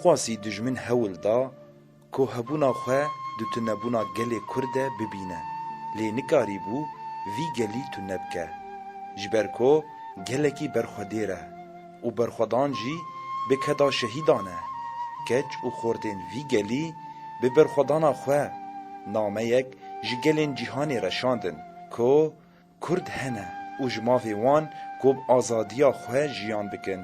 نخواسی دجمن هول دا که هبونا خواه دو تنبونا گل کرده ببینه لی نکاری بو وی گلی تو نبکه جبر که گلکی برخودیره و برخودان جی بکدا شهیدانه کج و خوردن وی گلی به برخودانا خواه نامه یک جگلین جیهانی رشاندن که کرد هنه و جماوی وان گوب آزادیا خواه جیان بکن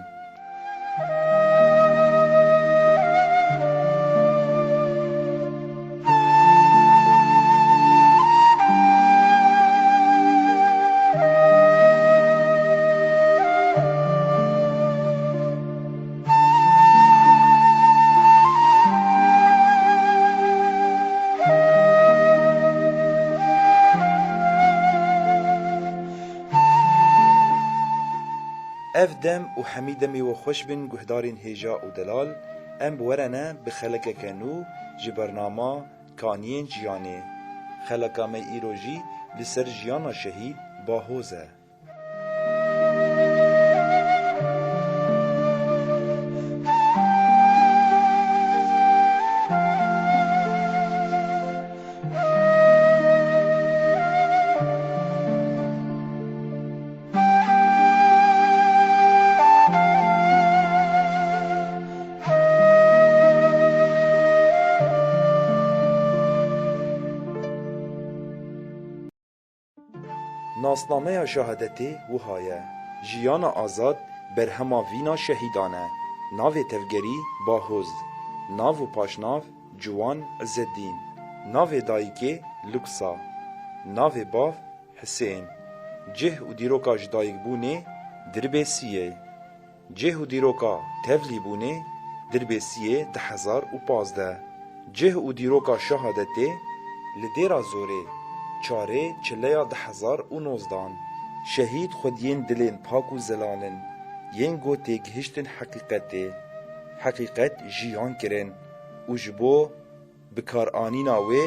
اف دم و حمیدمی و خوش بن گهدارین هیجا و دلال ام بورنه بخلقه کنو جبرنامه کانین جیانه خلقه می ایروژی لسر جیانا شهید باهوزه ناسنامه شهادتی وهایه جیانا آزاد برهما وینا شهیدانه ناو تفگری باهوز ناو پاشناو جوان عزالدین ناو دایگه لکسا ناو باف حسین جه و دیروکا جدایگ بونه دربسیه جه و دیروکا تفلی بونه دربسیه 2015 جه و دیروکا شهادتی لدیرا زوره چاره چلیا 2019 شهید خود ین دلین پاک و زلالن ین گوته گهشتن حقیقت جیان کرن و جبو بکار آنینا وی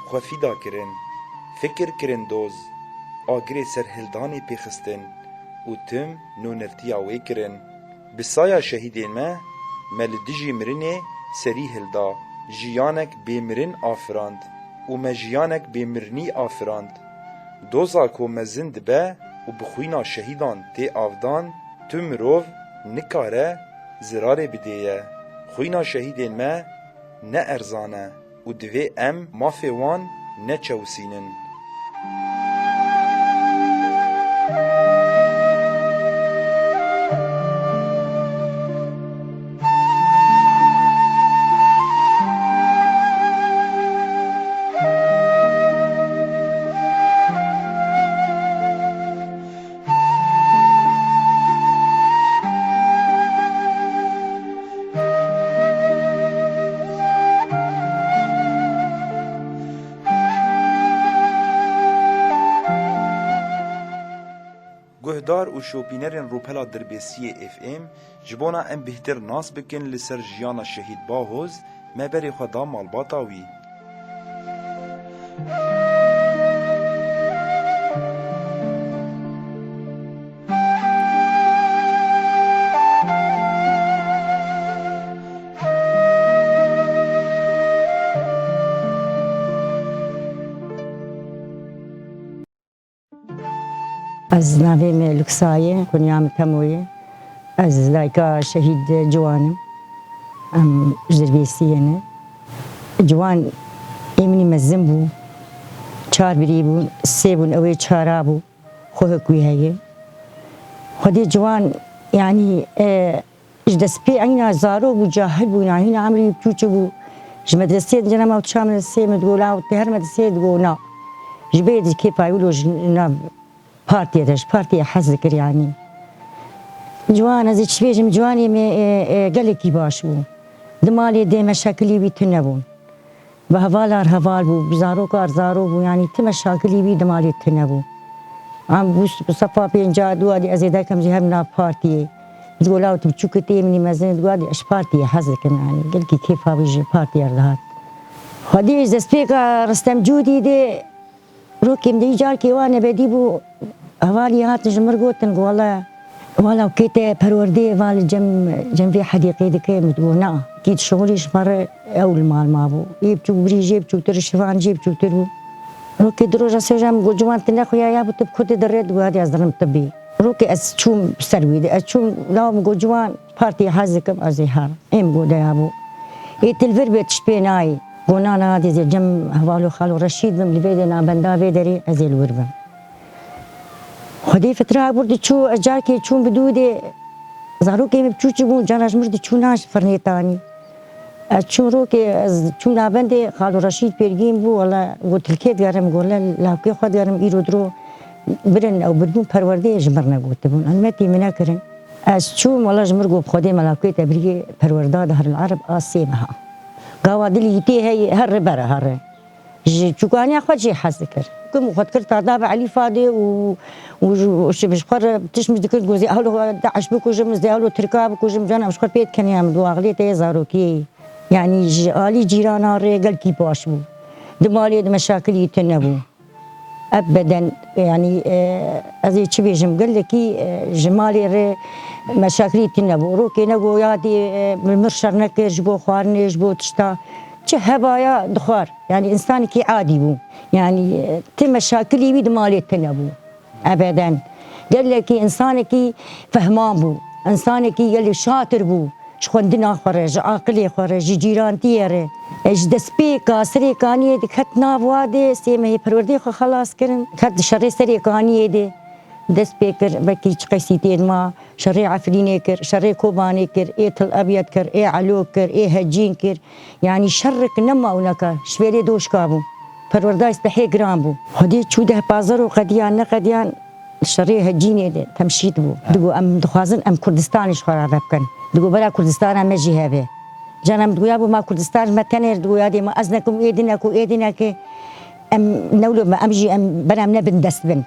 خوفیدا کرن فکر کرن دوز آگری سرهلدانی پیخستن و تم نونرتیا وی کرن بسایا شهیدین ما ملدجی مرنه سری هلدا جیانک بیمرن آفراند و مجیانک بیمرنی آفراند دوزا کو مزند به و بخوینا شهیدان تی آفدان تو مروف نکاره زراره بدیه خوینا شهیدین ما نه ارزانه و دوی ام مافیوان نه چوسینن گهدار و شوپینرین روپلا دربیسی اف ام جبونا ام بهتر ناس بکن لسر جیانا شهید باهوز مبری خدا مالباتاوی از نویم لکسایه کنیام کمویه از لایکا شهید جوانم ام جربیسیه نه جوان ایمنی مزن بو چار بری بو سه بون اوی چارا بو خوه کوی هیه خودی جوان یعنی اجدس پی اینا زارو بو جاهل بو یعنی عمری بچوچه بو جمدرسه جنم او تشام مدرسه مدگولا و تهر مدرسه دگونا جبید کی پایولو جناب پارتی داشت پارتی حزب کر یعنی جوان از چه بیشم جوانی می گلکی باش بو دمالی دی مشاکلی بی تنبون و هوالار هوال بو بزارو کار زارو بو یعنی تی مشاکلی بی دمالی تنبون ام بوست بصفا پینجا دو دی ازیدا کم جه هم نا پارتی دگولاو تو چوکتی منی مزن دو دی اش پارتی حزب کن یعنی گلکی کیف هاویج پارتی ارده خودی از سپیکا رستم جودی دی روكيم دي جاركي وانا بدي بو هوالي هات جمرقوتن والله وكيت پروردي وال جم في حديقي دكي متقونا أكيد شغليش مرة أول ما بو يبتو بريج يبتو ترشفان يبتو ترو روكي دروجة سجام جوان تناخو يا بو تبكوت دريد وهذا أزرم تبي روكي أشوم سروي أشوم لاهم جوان بارتي حزكم أزيهار إم جودا يا بو يتلفر بتشبيناي قنانا هذه زي جم هوالو خالو رشيد بم لبيدنا بندا بيدري أزيل وربم خدي فترة برد شو أجاكي شو بدودي زاروكي بتشو تقول جاناش مرد شو ناش فرنيتاني شو روكي شو نابندي خالو رشيد بيرجيم بو ولا قلت الكيد قارم قول لا كي خد قارم يرودرو برن أو بدون پروردي جمرنا قلت بون أنا متي مناكرن شو والله جمر قو بخدي ملاكي تبري پروردا دهر العرب آسيمها قاوا دلي تي هي هر برا هر شو كان يا خد شي حذكر كم خد كرت تابع علي فاضي وش بشقر بتشمش ذكر جوزي أهله داعش بكو جم زي أهله تركاب بكو جم جانا بشقر بيت كان يعمل واغلي تيزاروكي يعني آلي جيران رجال كي باشبو دمالي مشاكل يتنبو أبدا يعني أزي تشبي جم قال لك جمالي مشاكل يتنبو روكي نقو يادي بالمرشر نكر جبو خوارني جبو تشتا هبايا دخار يعني إنسان كي عادي بو يعني مشاكل يبيد مالي يتنبو أبدا قال لك إنسان كي فهمان بو إنسان كي قال شاطر بو شخوندنا خرج عاقلي خرج جيران تيره اج دسبي كاسري كانيه دكت نافواده سيمه پروردي خلاص كرن كد شري سري كانيه دي دسبي كر بكي قيسيتين ما شري عفريني كر شري كوباني كر تل ابيض كر علو كر هجين كر يعني شرك نما ونكا شويلي دوش كابو پروردي استحي جرامبو هدي چوده بازارو قديان نقديان شري هجيني دي تمشيت بو دغو ام دخوازن ام كردستان شخرا بكن دغو برا كردستان ام جهابه جانم دغويا بو ما كردستان ما تنر دغويا دي ما ازنكم ايدينك ام نولو ما امجي ام بنا من بندسبن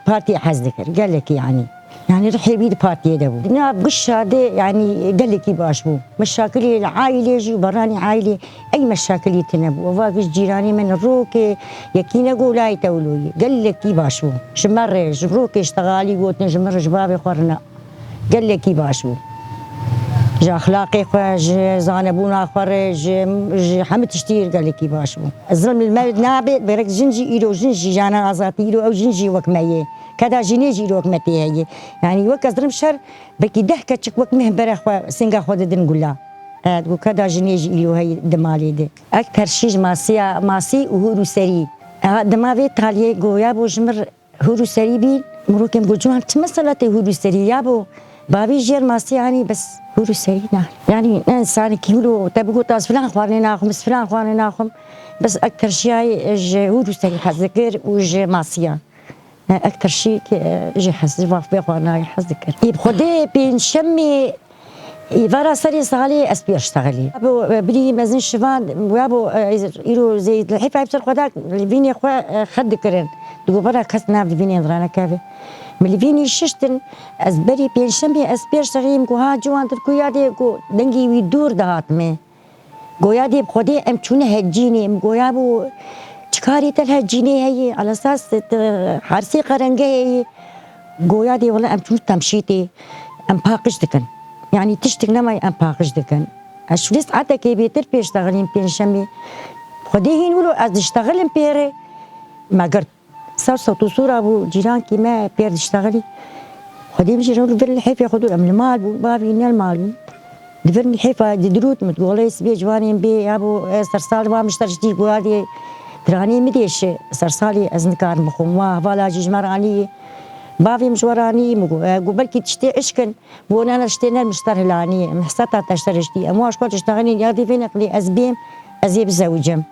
بارتي حزدكر قال لك يعني روحي بيد بارتي دبو انا بقش هذا يعني قال لك باش بو مشاكلي العائله جي براني عائله اي مشاكل يتنبو وفاقش جيراني من الروكي يكينا قولاي تولوي قال لك باش بو شمر جبروكي اشتغالي قلت نجمر جبابي خورنا قال لك باش بو جا اخلاقي خوش زانبونا خرج حمد تشتير قال لك باش بو الظلم المرد نابت برك جنجي ايرو جنجي جانا ازاتي ايرو او جنجي وكميه كذا جنيجي روك متي هي يعني وك ازرم شر بكي ضحكه تشك وك مهبره خو سنغا خود دنقلا تقول كذا جنيجي ايرو هي دمالي دي اكثر شيء ماسي وهورو سري دماغي تالي جويا بوجمر هورو سري بي مروكم بوجوان تمثلت هورو سري يابو بابي جير ماسي يعني بس هورو سري يعني انسان كيلو تبقوا تاس فلان خواني ناخم بس فلان خواني ناخم بس اكثر شيء هورو سري حذكر وج ماسيا أكثر شيء جي حس واقف بيخوانا يحذكر يبخدي بين شمي يفرا سري صالي أسبي أشتغلي أبو بري مزن شفان وابو يرو زي الحيفا يبصر خداك اللي خوا خد كرن دو برا كسنا فيني درانا كافي من فيني ششتن أسبري بين شمي أسبي أشتغلي مكو ها جوان تركو يادي كو دنجي ويدور دهات مي قويادي بخدي أم تشونه هجيني مقويابو شكاري تلها جيني هي على اساس حارسي قرنجه هي قويا دي والله ام تمشيتي ام باقش دكن يعني تشتك نما ام باقش دكن اشليس عتا كي بيتر بيشتغلين بين شمي خدي هين ولو از اشتغلن بيري ما قرت صوت صورة ابو جيران كي ما بير اشتغلي خدي بيجي رول بير الحيف ياخذوا المال بابي نال المال دفرني الحيفه دي دروت متقولي سبي جوانين بي ابو سرسال ما مشترجتي قوادي دراني مديش سرسالي أزنكار مخوما فالا جمراني بافي مشوراني قبل كي تشتي اشكن وانا اشتينا المشترلاني محسطة تشترجتي امواش كنت اشتغلين ياخدي فين اقلي ازبيم ازيب زوجم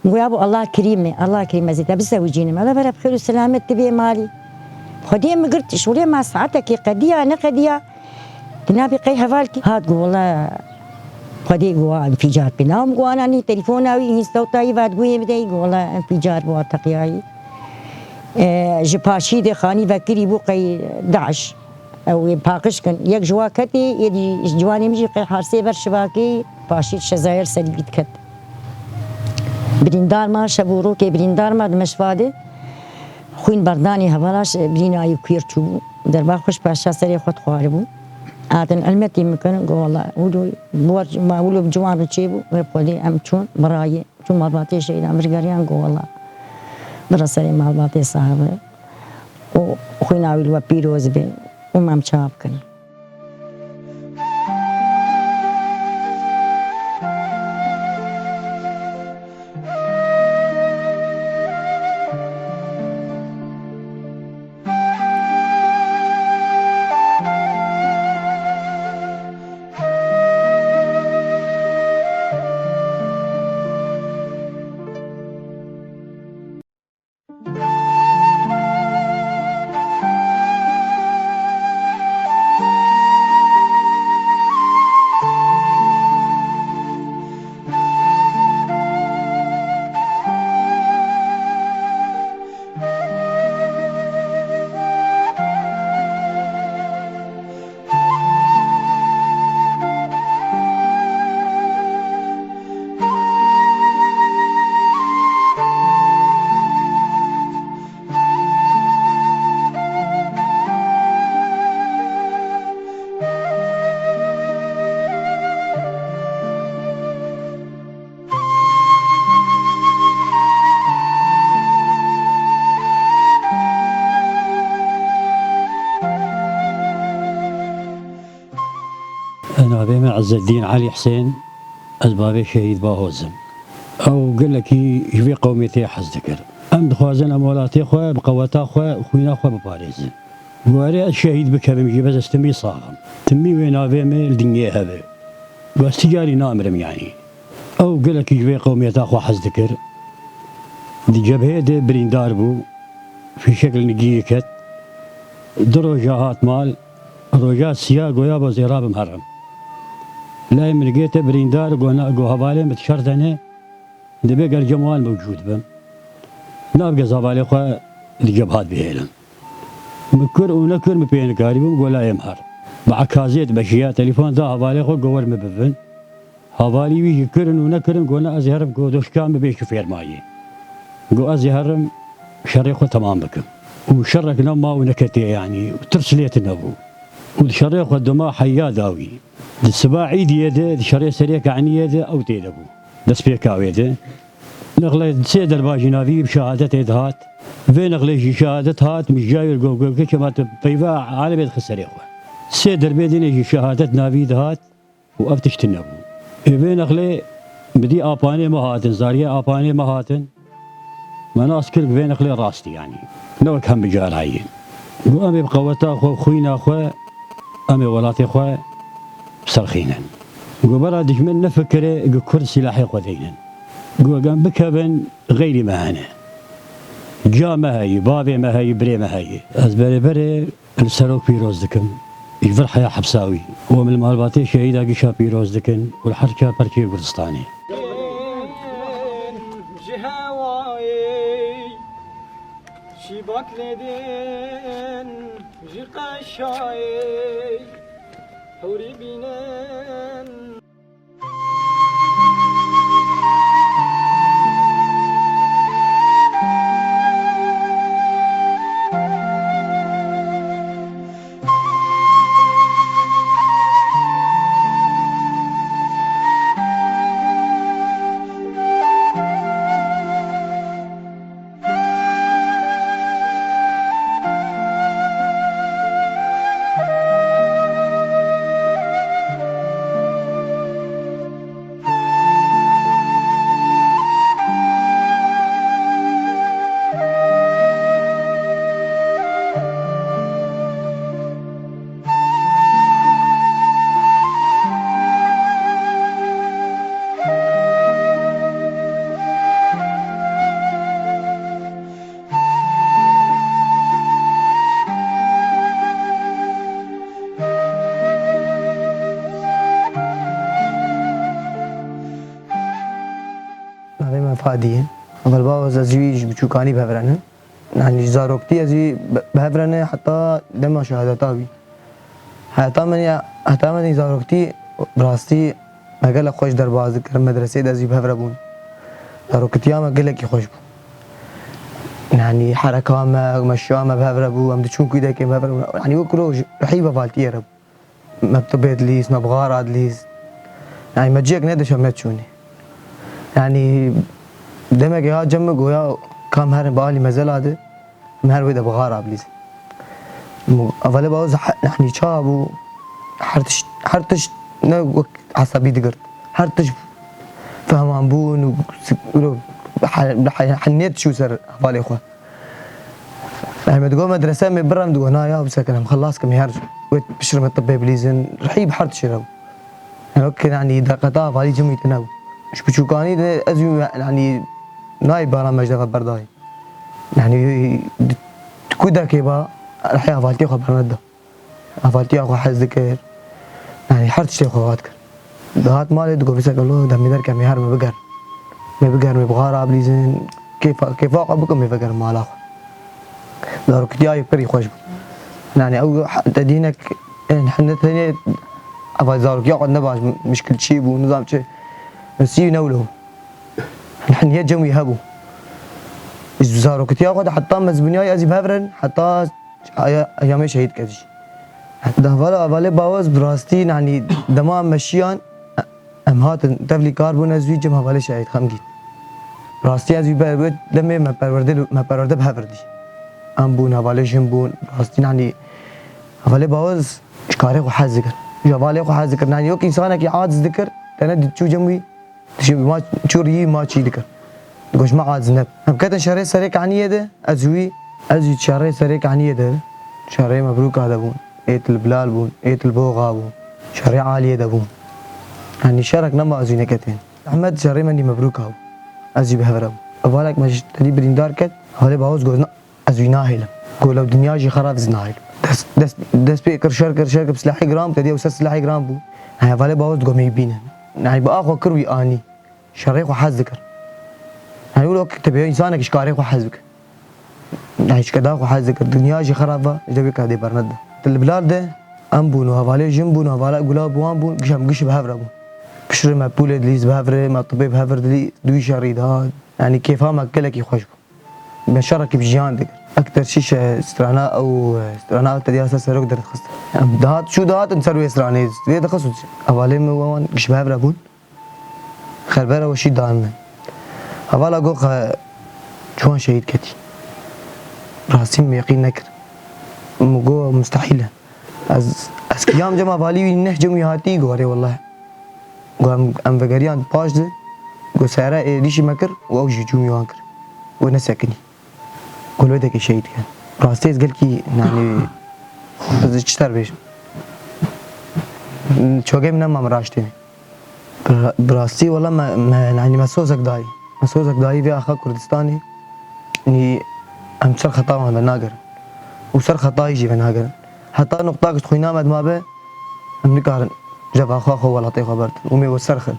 نقول ابو الله كريم زيد بزوجيني ما بلا بخير وسلامة تبي مالي خدي ما قلتش ولي ما ساعتك قضيه انا قضيه تنابي قي هفالتي هاد قول والله خدي جوا انفجار بنام جوا أنا تليفونه ويستوطي بعد جوا بدي والله انفجار بوا تقياي جباشي ده خاني فكري بقي داعش أو باقش كان يك جوا كتي يدي جواني مجي قي حارسي برشباكي باشي شزاير سلبيت كت بريندار ما شبورو كي بريندار ما دمشفاده خوين برداني هوالاش برينا يكير شو دربا خوش باشا سري خد خواربو هاتن المتي مكان قو والله ولو بورج ما ولو بجوان بتشيبو ويبقولي أم شون براي شون ما بعطي شيء أمر جريان قو والله برسالي ما بعطي صاحبه وخوينا ويلوا بيروز بين وما مشابكن. أنا أبي عز الدين علي حسين أسبابي شهيد باهوزم أو قال لك يبي قوميتي حز ذكر أم دخوازن أمولاتي خوا بقواتا خوا خوينا خوا بباريزن واري الشهيد بكرم يجي بس استمي صاغم تمي وين أبي ميل دنيا هذا واستجاري نامرم يعني أو قال لك يبي قوميتا خوا حز ذكر دي جبهة دي بريندار بو في شكل نجيكت دروجات مال روجات سياق ويا بزيراب مهرم لا يمرقيت بريندار قو هبالي متشرتنه دبي قال جمال موجود بم نابقى زبالي خوا الجبهات بهيلم مكر ونكر مبين قاربهم ولا يمهر بعكازيت بشياء تليفون ذا هبالي خوا قور مبفن هبالي ويجي كرن ونكرن قونا ازهرم قو دوشكام بيشو فير ماي قو ازهرم شريخو تمام بكم وشرك نما ونكتي يعني وترسليت النبو والشريخ والدماء حيا داوي السباع عيد يده شريك سريك عني يده او تيدبو دس بيكاو يده نغلي سيد الباجي نافي بشهادة إدهات فين نغلي شهادة هات مش جاي الجو كما تبيفا على بيت خسريخه سيد البيدين يجي شهادة نافي دهات وأفتش تنبو فين نغلي بدي أباني مهاتن زارية أباني مهاتن ما ناس كل فين نغلي راستي يعني نوك هم بجار هاي وأمي بقوتا أخو خوينا أخو أمي ولاتي أخو سرخينا وبرا دجمن نفكر كل سلاحي قدينا قام بكبن غير مهانة جا ما هي بابي ما هي بري ما هي أزبري بري السروك بيروز دكم يفرح يا حبساوي ومن المالباتي شهيدا قشا بيروز دكن والحركة بركي كردستاني شباك لدين جقشاي حوري بينن فادية أول باوز أزويج بشوكاني بهفرنه يعني زاروكتي أزوي بهفرنه حتى دم شهادتاوي حتى مني زاروكتي براستي ما قال لك خوش درباز كرم مدرسة أزوي بهفربون زاروكتي ما قال لك خوش يعني حركة ما مشوا ما بهفربو أم تشون كده كم بهفربون يعني وكله رحيبة فالتي رب ما بطبيت ليس ما بغارة ليس يعني ما تجيك نادش ما تشوني يعني دمك يا جمك ويا كام هرن بالي مازال هذا مهر ويدا بغارة بليز أولي باوز نحني شابو حرتش نوك عصبي دقرت حرتش فهمان بون حنيت شو سر بالي اخوه يعني تقول مدرسة من برا مدو هنا يا بسكن مخلص كم يهرج ويت بشرم الطبي بليزن رحيب حرتش يرو يعني اوكي يعني دقيقة بالي جمي تنو مش بتشوكاني ازيو يعني نايب برامج دفع برداي يعني تكودا كيبا الحياة فالتي خو برنده فالتي اخو حز ذكر يعني حرتش تاخو غاتك دهات مالي تقول بسك الله دمي در كم يهر ما بقر ما بغارة بليزن كيف اقبكم يفكر مال اخو دارو كتياي بري خوش يعني او تدينك احنا ثاني ابغى زارك يقعد نباش مشكل شيء ونظام شيء بس ينولو نحن هي جمي هبو زارو كتيا حتى مزبنياي ازي بهفرن حتى ايام شهيد كذي ده فلا باوز براستي يعني دماء مشيان ام هات تفلي كاربون ازوي جمع فلا شهيد خمجيت براستي ازوي بهبت لما ما برورده بهفردي ام بون هفالي جنبون براستي يعني هفالي باوز اشكاري خو حز ذكر جوالي خو حز ذكر يعني يوك انسانك عاد ذكر انا تشو جمي تشو ما تشوري ما تشي ذكر تقولش ما عاد زنب هم كتن شهري سريك عني ده ازوي شهري سريك عني ده شهري مبروك هذا بون ايت البلال بون ايت البوغا بون شهري عالية ده بون يعني شارك نما ازوي نكتين احمد شهري مني مبروك هاو ازوي بهفرب اولك مش تدي بريندار كت هولي باوز قولنا ازوي ناهلم قول لو دنيا جي خراب زناهل دس بي كرشر بسلاحي جرام تدي وسس سلاحي جرام بو يعني هولي باوز قوم يبينا يعني باخو كروي اني شهري خو حز ذكر يعني يقولوا تبي انسانك اشكاري خو حزك يعني ايش كذا خو حزك الدنيا جي خرابه جابك هذه برنده البلاد ده امبون وهفالي جنبون وهفالي قلاب وامبون قش بهفربون بشر ما بولد ليز بهفر ما طبيب هفر دلي دوي شريد هاد يعني كيف ما كلك يخشوا بشرك بجيان دك اكثر شيء استراناء او تدي اساس سرق درت خست دهات شو دهات نسوي استراني وي تخصص هفالي وان قش بهفربون خربره وشي دان هفالا قوخ جوان شهيد كتي راسم يقين نكر مقو مستحيلة از كيام جمع بالي نه جمعي هاتي قواري والله قو ام فقريان باش ده قو سارة ريشي مكر واوجي جمعي وانكر ونسكني قول ودك شهيد كان راستيز قال كي يعني از اشتر بيش شوقي من ما مراشتني براستي والله ما يعني مسوزك داي في اخا كردستاني اني ام سر خطا ما بناقر وسر خطا يجي بناقر حتى نقطة كنت خوينا مد ما به ام نكارن جاب اخو ولا طي خبرت ومي وسرخل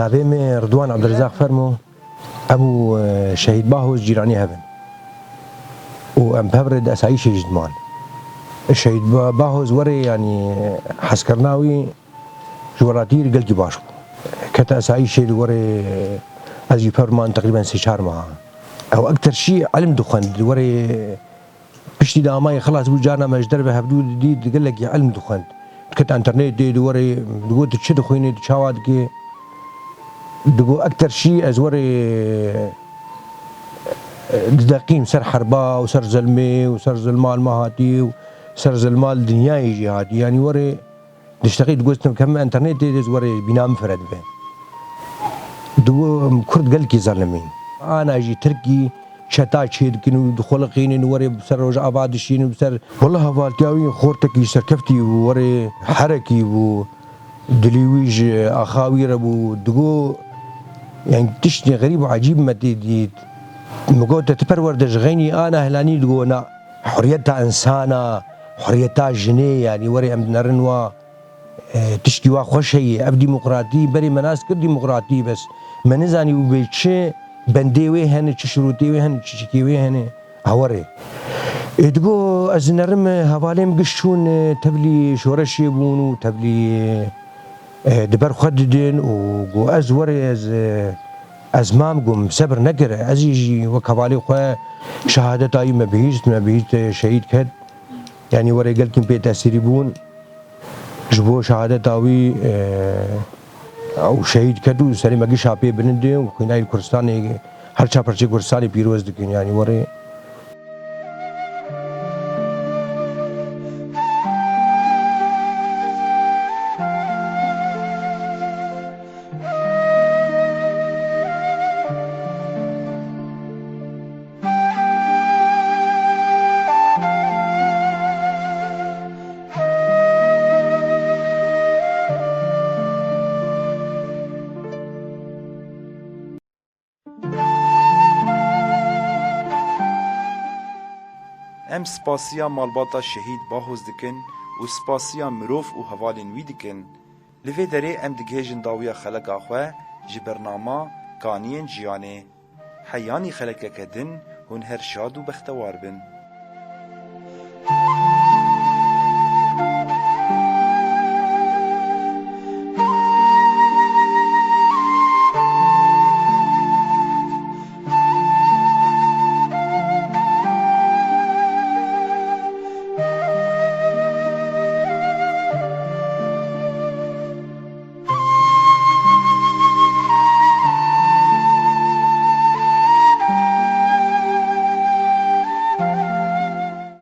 نابێ ڕدوان عەبدولرەزاق فەرموو ئەبوو شەهید باهۆز جیرانی هەبن و ئەم هەبرێت ئەساییشی ژدمان شەهید باهۆز وەرێ ینی حەزکردناوی ژوەڕاتیر گەلکی باش بوو کەتە ئەساییشێ وەرێ ئەزی پەرمان تقریبان سێ چار ماها ئەو ئەکتەرشی علم دخوەند وەرێ پشتی دامای خلاص بوو جارنا مەژدەر بە هەبدوو دیت گەلێکی علم دخوەند كنت انترنت دي دوري دقو تشد خويني تشاواد كي دقو اكثر شيء ازوري دقيم سر حربا وسر زلمي وسر زلمال مهاتي وسر زلمال دنياي جهادي يعني وري دشتغي دقوستم كم انترنت دي زوري بنام فرد به دو كرد قال كي ظلمين انا اجي تركي شتا شيد كنو دخول قيني وري بسر رجع بعد شيء بسر والله فالتاوي خورتك سركفتي وري حركي و دليويج اخاوي ربو دقو يعني تشتي غريب وعجيب ما دي مقوت تبروردج غيني انا هلاني دقونا حريتها انسانه حريتها جنيه يعني وري ام نرنوا تشتي وا خوشي اب ديمقراطي بري مناس كر ديمقراطي بس ما نزاني وبيتشي بنديوي هن تشروتي هن تشكيوي هن هوري ادقو ازنرم هوالم قشون تبلي شورش يبون وتبلي دبر خددين وقو ازوري ازمام قم صبر نقر ازيجي وكوالي خو شهادة اي ما بيجت شهيد كد يعني وري قال كم بيت تاثيري بون جبو شهادة تاوي او شهيد كدو سليم اجي شابي بنندي وكنا الكردستاني هر شابرشي كردستاني بيروز دكين يعني وري ام سپاسیا مالباتا شهید باهوز دکن و سپاسیا مروف و هوالین وی دکن لوی دره ام دگهجن داویا خلقا خواه جبرناما کانین جیانه حیانی خلقا کدن هن هر شاد و بختوار بن